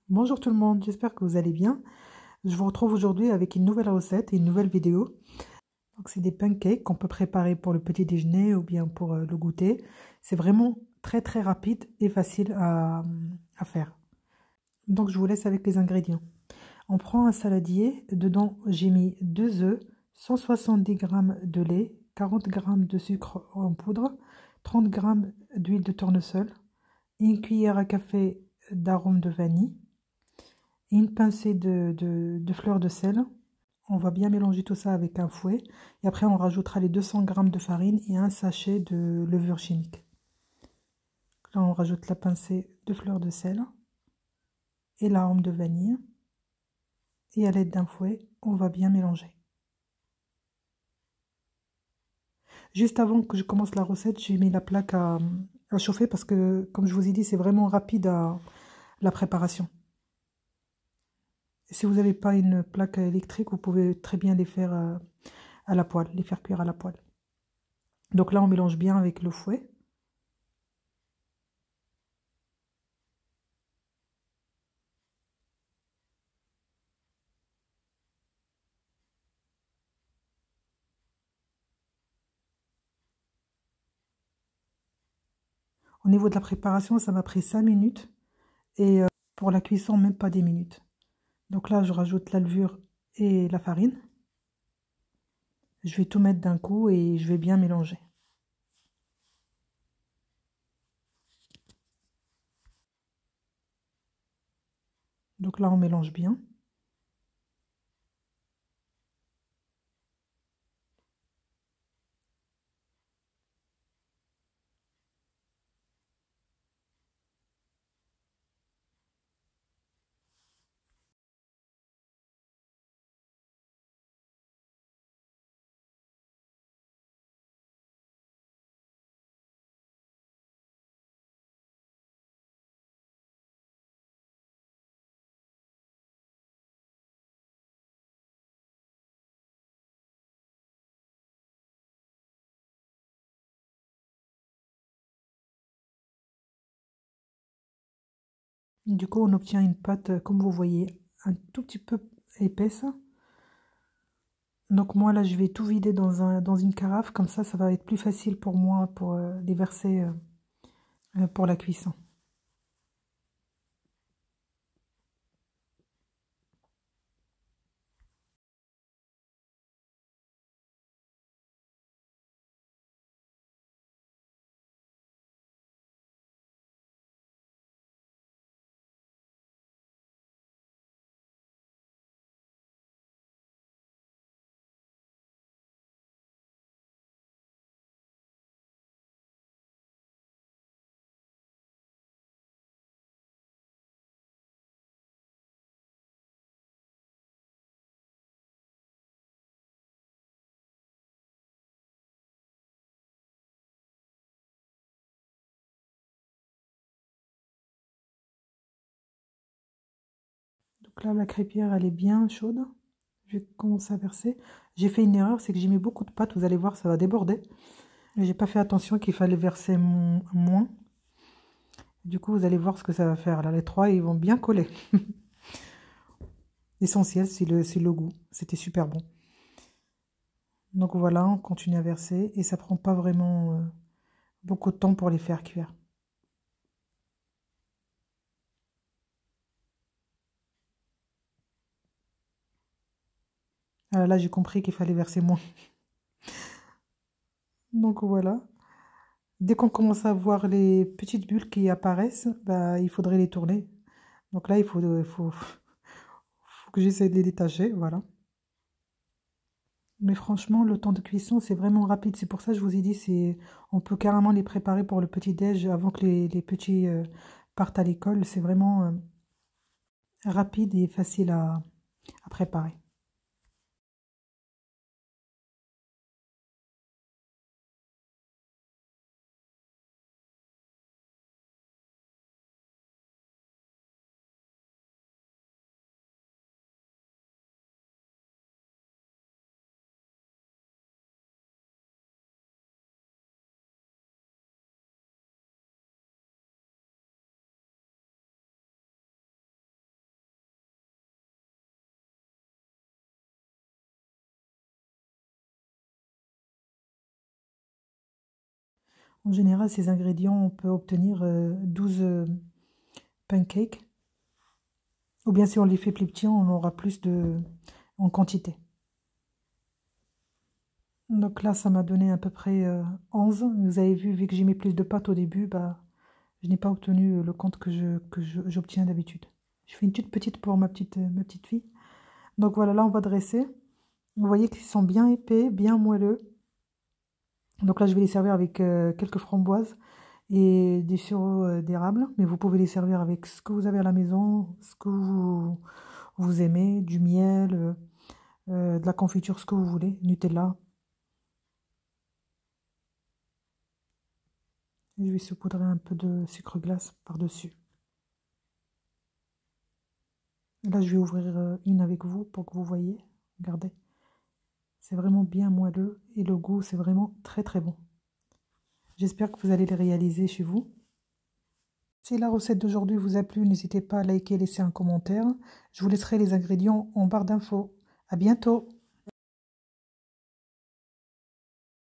Bonjour tout le monde, j'espère que vous allez bien. Je vous retrouve aujourd'hui avec une nouvelle recette et une nouvelle vidéo. Donc c'est des pancakes qu'on peut préparer pour le petit déjeuner ou bien pour le goûter. C'est vraiment très rapide et facile à faire. Donc je vous laisse avec les ingrédients. On prend un saladier, dedans j'ai mis 2 œufs, 170 g de lait, 40 g de sucre en poudre, 30 g d'huile de tournesol, une cuillère à café d'arôme de vanille, une pincée de fleur de sel. On va bien mélanger tout ça avec un fouet. Et après, on rajoutera les 200 g de farine et un sachet de levure chimique. Là, on rajoute la pincée de fleur de sel et l'arôme de vanille. Et à l'aide d'un fouet, on va bien mélanger. Juste avant que je commence la recette, j'ai mis la plaque à chauffer parce que, comme je vous ai dit, c'est vraiment rapide la préparation. Si vous n'avez pas une plaque électrique, vous pouvez très bien les faire à la poêle, les faire cuire à la poêle. Donc là, on mélange bien avec le fouet. Au niveau de la préparation, ça m'a pris 5 minutes. Et pour la cuisson, même pas 10 minutes. Donc là, je rajoute la levure et la farine. Je vais tout mettre d'un coup et je vais bien mélanger. Donc là, on mélange bien. Du coup, on obtient une pâte, comme vous voyez, un tout petit peu épaisse. Donc moi, là, je vais tout vider dans une carafe. Comme ça va être plus facile pour moi pour les verser pour la cuisson. Donc là, la crêpière, elle est bien chaude. Je vais commencer à verser. J'ai fait une erreur, c'est que j'ai mis beaucoup de pâte. Vous allez voir, ça va déborder. J'ai pas fait attention qu'il fallait verser moins. Du coup, vous allez voir ce que ça va faire. Là, les trois, ils vont bien coller. L'essentiel, c'est le goût. C'était super bon. Donc voilà, on continue à verser. Et ça prend pas vraiment beaucoup de temps pour les faire cuire. Là, j'ai compris qu'il fallait verser moins. Donc voilà. Dès qu'on commence à voir les petites bulles qui apparaissent, bah, il faudrait les tourner. Donc là, faut que j'essaie de les détacher. Voilà. Mais franchement, le temps de cuisson, c'est vraiment rapide. C'est pour ça que je vous ai dit, on peut carrément les préparer pour le petit-déj avant que les petits partent à l'école. C'est vraiment rapide et facile à préparer. En général, ces ingrédients, on peut obtenir 12 pancakes. Ou bien si on les fait plus petits, on aura plus en quantité. Donc là, ça m'a donné à peu près 11. Vous avez vu que j'ai mis plus de pâte au début, bah, je n'ai pas obtenu le compte que j'obtiens d'habitude. Je fais une toute petite pour ma petite fille. Donc voilà, là, on va dresser. Vous voyez qu'ils sont bien épais, bien moelleux. Donc là, je vais les servir avec quelques framboises et des sirops d'érable. Mais vous pouvez les servir avec ce que vous avez à la maison, ce que vous aimez, du miel, de la confiture, ce que vous voulez, Nutella. Je vais saupoudrer un peu de sucre glace par-dessus. Là, je vais ouvrir une avec vous pour que vous voyez. Regardez. C'est vraiment bien moelleux et le goût, c'est vraiment très très bon. J'espère que vous allez les réaliser chez vous. Si la recette d'aujourd'hui vous a plu, n'hésitez pas à liker et laisser un commentaire. Je vous laisserai les ingrédients en barre d'infos. À bientôt!